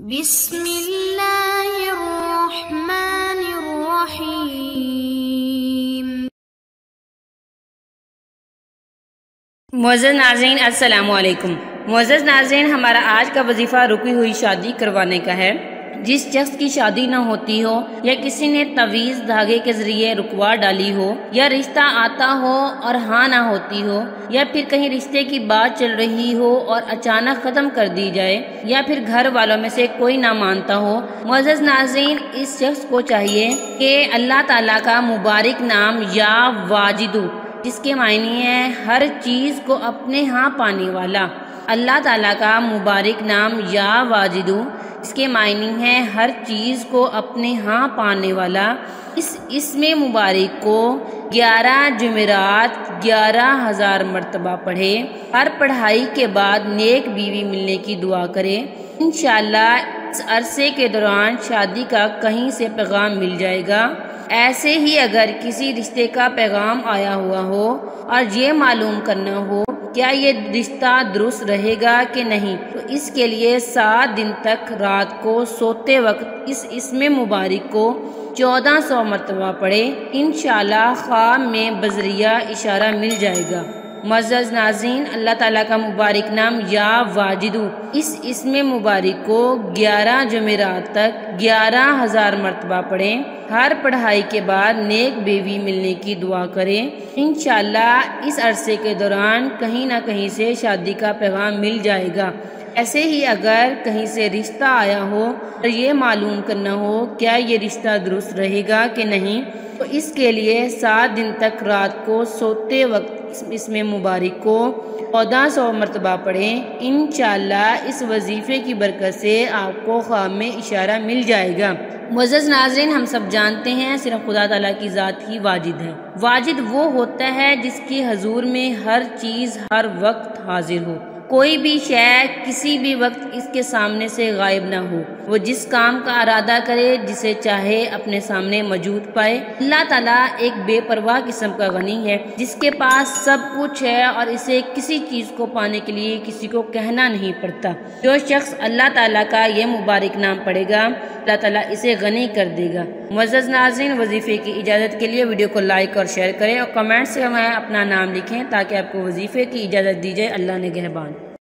بسم اللہ الرحمن الرحیم۔ معزز ناظرین السلام علیکم۔ معزز ناظرین، ہمارا آج کا وظیفہ رکی ہوئی شادی کروانے کا ہے۔ جس شخص کی شادی نہ ہوتی ہو یا کسی نے تعویذ دھاگے کے ذریعے رکوا ڈالی ہو یا رشتہ آتا ہو اور ہاں نہ ہوتی ہو یا پھر کہیں رشتے کی بات چل رہی ہو اور اچانک ختم کر دی جائے یا پھر گھر والوں میں سے کوئی نہ مانتا ہو، معزز ناظرین اس شخص کو چاہیے کہ اللہ تعالیٰ کا مبارک نام یا واجدو، جس کے معنی ہے ہر چیز کو اپنے ہاں پانے والا، اللہ تعالیٰ کا مبارک نام یا واجدو، اس کے معنی ہے ہر چیز کو اپنے ہاں پانے والا، اس اسم مبارک کو 11 جمعرات 11,000 مرتبہ پڑھے۔ ہر پڑھائی کے بعد نیک بیوی ملنے کی دعا کرے۔ انشاءاللہ اس عرصے کے دوران شادی کا کہیں سے پیغام مل جائے گا۔ ایسے ہی اگر کسی رشتے کا پیغام آیا ہوا ہو اور یہ معلوم کرنا ہو کیا یہ رشتہ درست رہے گا کہ نہیں، تو اس کے لیے 7 دن تک رات کو سوتے وقت اس اسم مبارک کو 1400 مرتبہ پڑھے۔ انشاءاللہ خواب میں بذریعہ اشارہ مل جائے گا۔ معزز ناظرین، اللہ تعالیٰ کا مبارک نام یا واجدو، اس اسم مبارک کو 11 جمعرات تک 11,000 مرتبہ پڑھیں۔ ہر پڑھائی کے بعد نیک بیوی ملنے کی دعا کریں۔ انشاءاللہ اس عرصے کے دوران کہیں نہ کہیں سے شادی کا پیغام مل جائے گا۔ ایسے ہی اگر کہیں سے رشتہ آیا ہو اور یہ معلوم کرنا ہو کیا یہ رشتہ درست رہے گا کہ نہیں، تو اس کے لیے 7 دن تک رات کو سوتے وقت اسم مبارک کو 1400 مرتبہ پڑھیں۔ انشاءاللہ اس وظیفے کی برکت سے آپ کو خواب میں اشارہ مل جائے گا۔ معزز ناظرین، ہم سب جانتے ہیں صرف خدا تعالیٰ کی ذات ہی واجد ہے۔ واجد وہ ہوتا ہے جس کی حضور میں ہر چیز ہر وقت حاضر ہو، کوئی بھی شے کسی بھی وقت اس کے سامنے سے غائب نہ ہو۔ وہ جس کام کا ارادہ کرے جسے چاہے اپنے سامنے موجود پائے۔ اللہ تعالیٰ ایک بے پرواہ قسم کا غنی ہے جس کے پاس سب کچھ ہے اور اسے کسی چیز کو پانے کے لیے کسی کو کہنا نہیں پڑتا۔ جو شخص اللہ تعالیٰ کا یہ مبارک نام پڑھے گا اللہ تعالیٰ اسے غنی کر دے گا۔ معزز ناظرین، وظیفے کی اجازت کے لیے ویڈیو کو لائک اور شیئر کریں اور کمنٹ سے ہمیں اپنا نام لکھیں تاکہ آپ کو وظیفے کی اجازت دی جائے۔ اللہ نگہبان۔